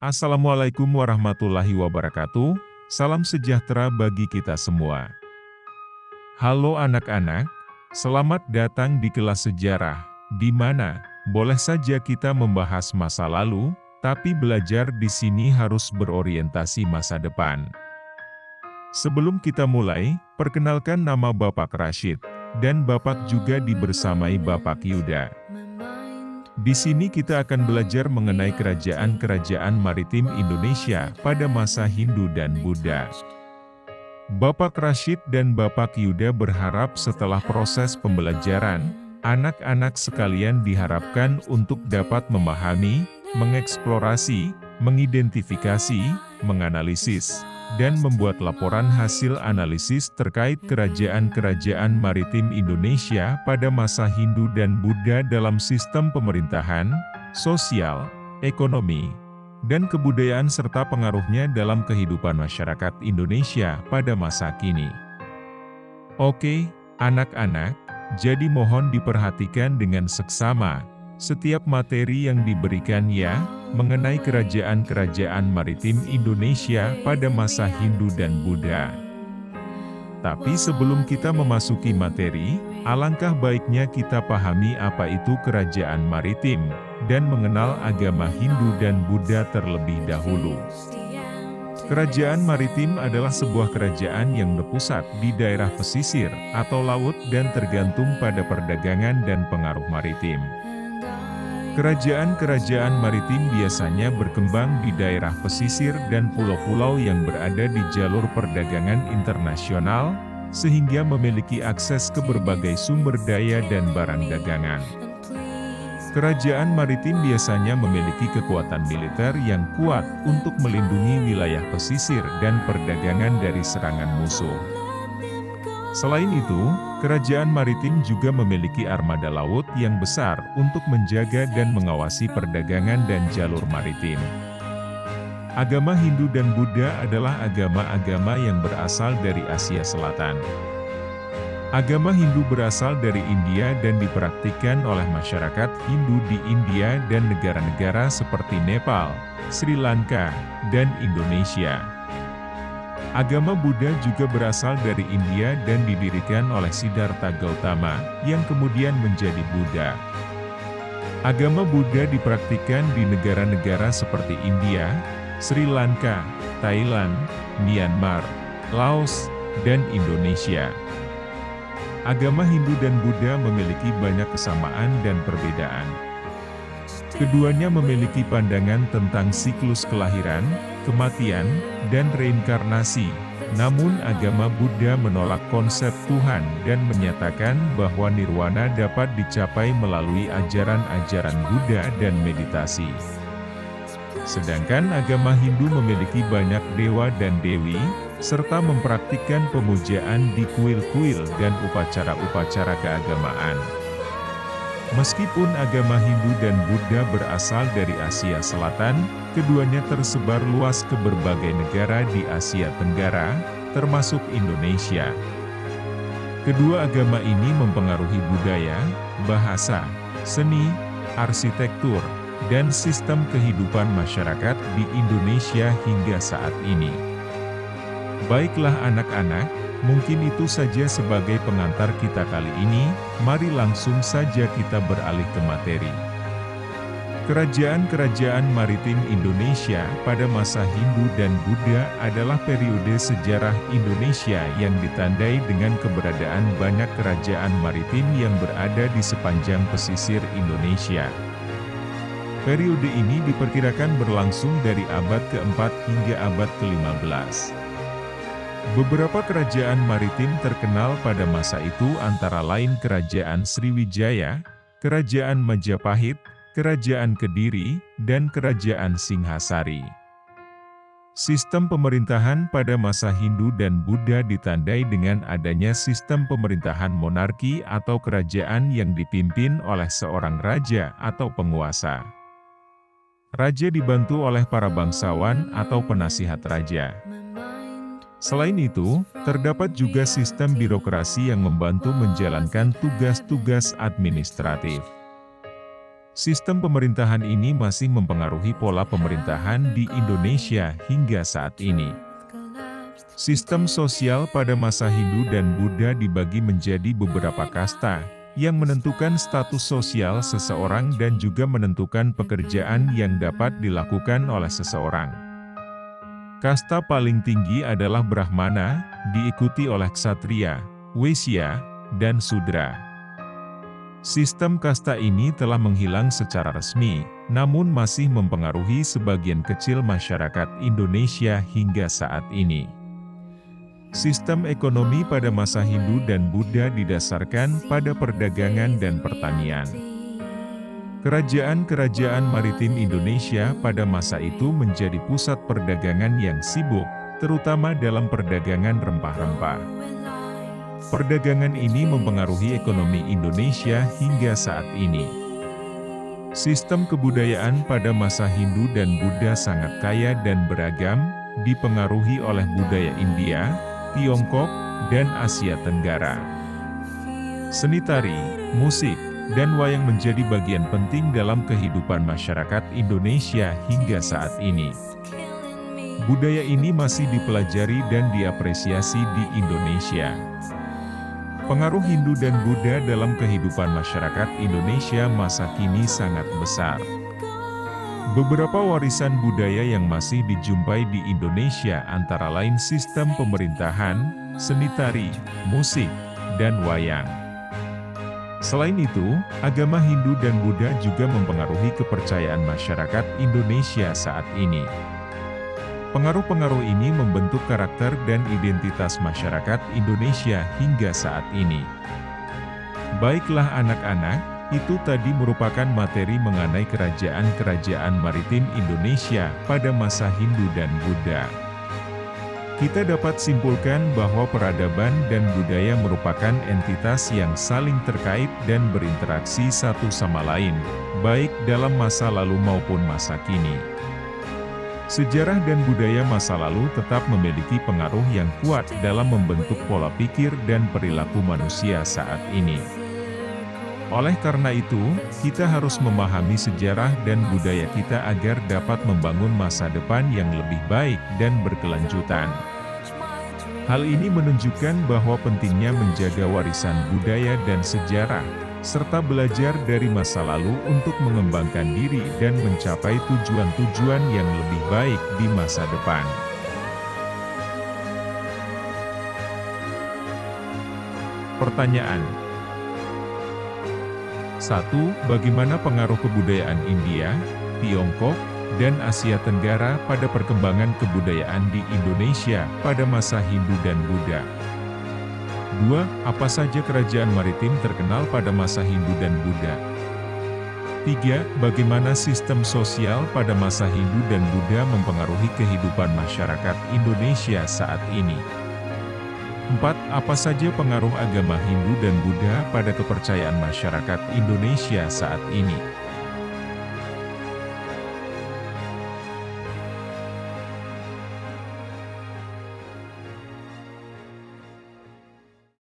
Assalamualaikum warahmatullahi wabarakatuh, salam sejahtera bagi kita semua. Halo anak-anak, selamat datang di kelas sejarah, di mana boleh saja kita membahas masa lalu, tapi belajar di sini harus berorientasi masa depan. Sebelum kita mulai, perkenalkan nama Bapak Rashid, dan Bapak juga dibersamai Bapak Yuda. Di sini kita akan belajar mengenai kerajaan-kerajaan maritim Indonesia pada masa Hindu dan Buddha. Bapak Rashid dan Bapak Yuda berharap setelah proses pembelajaran, anak-anak sekalian diharapkan untuk dapat memahami, mengeksplorasi, mengidentifikasi, menganalisis, dan membuat laporan hasil analisis terkait kerajaan-kerajaan maritim Indonesia pada masa Hindu dan Buddha dalam sistem pemerintahan, sosial, ekonomi, dan kebudayaan serta pengaruhnya dalam kehidupan masyarakat Indonesia pada masa kini. Oke, anak-anak, jadi mohon diperhatikan dengan seksama setiap materi yang diberikan ya, mengenai kerajaan-kerajaan maritim Indonesia pada masa Hindu dan Buddha. Tapi sebelum kita memasuki materi, alangkah baiknya kita pahami apa itu kerajaan maritim, dan mengenal agama Hindu dan Buddha terlebih dahulu. Kerajaan maritim adalah sebuah kerajaan yang berpusat di daerah pesisir atau laut dan tergantung pada perdagangan dan pengaruh maritim. Kerajaan-kerajaan maritim biasanya berkembang di daerah pesisir dan pulau-pulau yang berada di jalur perdagangan internasional, sehingga memiliki akses ke berbagai sumber daya dan barang dagangan. Kerajaan maritim biasanya memiliki kekuatan militer yang kuat untuk melindungi wilayah pesisir dan perdagangan dari serangan musuh. Selain itu, kerajaan maritim juga memiliki armada laut yang besar untuk menjaga dan mengawasi perdagangan dan jalur maritim. Agama Hindu dan Buddha adalah agama-agama yang berasal dari Asia Selatan. Agama Hindu berasal dari India dan dipraktikkan oleh masyarakat Hindu di India dan negara-negara seperti Nepal, Sri Lanka, dan Indonesia. Agama Buddha juga berasal dari India dan didirikan oleh Siddhartha Gautama, yang kemudian menjadi Buddha. Agama Buddha dipraktikkan di negara-negara seperti India, Sri Lanka, Thailand, Myanmar, Laos, dan Indonesia. Agama Hindu dan Buddha memiliki banyak kesamaan dan perbedaan. Keduanya memiliki pandangan tentang siklus kelahiran, kematian, dan reinkarnasi. Namun agama Buddha menolak konsep Tuhan dan menyatakan bahwa nirwana dapat dicapai melalui ajaran-ajaran Buddha dan meditasi. Sedangkan agama Hindu memiliki banyak dewa dan dewi, serta mempraktikkan pemujaan di kuil-kuil dan upacara-upacara keagamaan. Meskipun agama Hindu dan Buddha berasal dari Asia Selatan, keduanya tersebar luas ke berbagai negara di Asia Tenggara, termasuk Indonesia. Kedua agama ini mempengaruhi budaya, bahasa, seni, arsitektur, dan sistem kehidupan masyarakat di Indonesia hingga saat ini. Baiklah anak-anak, mungkin itu saja sebagai pengantar kita kali ini, mari langsung saja kita beralih ke materi. Kerajaan-kerajaan maritim Indonesia pada masa Hindu dan Buddha adalah periode sejarah Indonesia yang ditandai dengan keberadaan banyak kerajaan maritim yang berada di sepanjang pesisir Indonesia. Periode ini diperkirakan berlangsung dari abad ke-4 hingga abad ke-15. Beberapa kerajaan maritim terkenal pada masa itu antara lain Kerajaan Sriwijaya, Kerajaan Majapahit, Kerajaan Kediri, dan Kerajaan Singhasari. Sistem pemerintahan pada masa Hindu dan Buddha ditandai dengan adanya sistem pemerintahan monarki atau kerajaan yang dipimpin oleh seorang raja atau penguasa. Raja dibantu oleh para bangsawan atau penasihat raja. Selain itu, terdapat juga sistem birokrasi yang membantu menjalankan tugas-tugas administratif. Sistem pemerintahan ini masih mempengaruhi pola pemerintahan di Indonesia hingga saat ini. Sistem sosial pada masa Hindu dan Buddha dibagi menjadi beberapa kasta, yang menentukan status sosial seseorang dan juga menentukan pekerjaan yang dapat dilakukan oleh seseorang. Kasta paling tinggi adalah Brahmana, diikuti oleh Ksatria, Waisya, dan Sudra. Sistem kasta ini telah menghilang secara resmi, namun masih mempengaruhi sebagian kecil masyarakat Indonesia hingga saat ini. Sistem ekonomi pada masa Hindu dan Buddha didasarkan pada perdagangan dan pertanian. Kerajaan-kerajaan maritim Indonesia pada masa itu menjadi pusat perdagangan yang sibuk, terutama dalam perdagangan rempah-rempah. Perdagangan ini mempengaruhi ekonomi Indonesia hingga saat ini. Sistem kebudayaan pada masa Hindu dan Buddha sangat kaya dan beragam, dipengaruhi oleh budaya India, Tiongkok, dan Asia Tenggara. Seni tari, musik, dan wayang menjadi bagian penting dalam kehidupan masyarakat Indonesia hingga saat ini. Budaya ini masih dipelajari dan diapresiasi di Indonesia. Pengaruh Hindu dan Buddha dalam kehidupan masyarakat Indonesia masa kini sangat besar. Beberapa warisan budaya yang masih dijumpai di Indonesia antara lain sistem pemerintahan, seni tari, musik, dan wayang. Selain itu, agama Hindu dan Buddha juga mempengaruhi kepercayaan masyarakat Indonesia saat ini. Pengaruh-pengaruh ini membentuk karakter dan identitas masyarakat Indonesia hingga saat ini. Baiklah anak-anak, itu tadi merupakan materi mengenai kerajaan-kerajaan maritim Indonesia pada masa Hindu dan Buddha. Kita dapat simpulkan bahwa peradaban dan budaya merupakan entitas yang saling terkait dan berinteraksi satu sama lain, baik dalam masa lalu maupun masa kini. Sejarah dan budaya masa lalu tetap memiliki pengaruh yang kuat dalam membentuk pola pikir dan perilaku manusia saat ini. Oleh karena itu, kita harus memahami sejarah dan budaya kita agar dapat membangun masa depan yang lebih baik dan berkelanjutan. Hal ini menunjukkan bahwa pentingnya menjaga warisan budaya dan sejarah, serta belajar dari masa lalu untuk mengembangkan diri dan mencapai tujuan-tujuan yang lebih baik di masa depan. Pertanyaan 1. Bagaimana pengaruh kebudayaan India, Tiongkok, dan Asia Tenggara pada perkembangan kebudayaan di Indonesia pada masa Hindu dan Buddha? 2. Apa saja kerajaan maritim terkenal pada masa Hindu dan Buddha? 3. Bagaimana sistem sosial pada masa Hindu dan Buddha mempengaruhi kehidupan masyarakat Indonesia saat ini? 4. Apa saja pengaruh agama Hindu dan Buddha pada kepercayaan masyarakat Indonesia saat ini?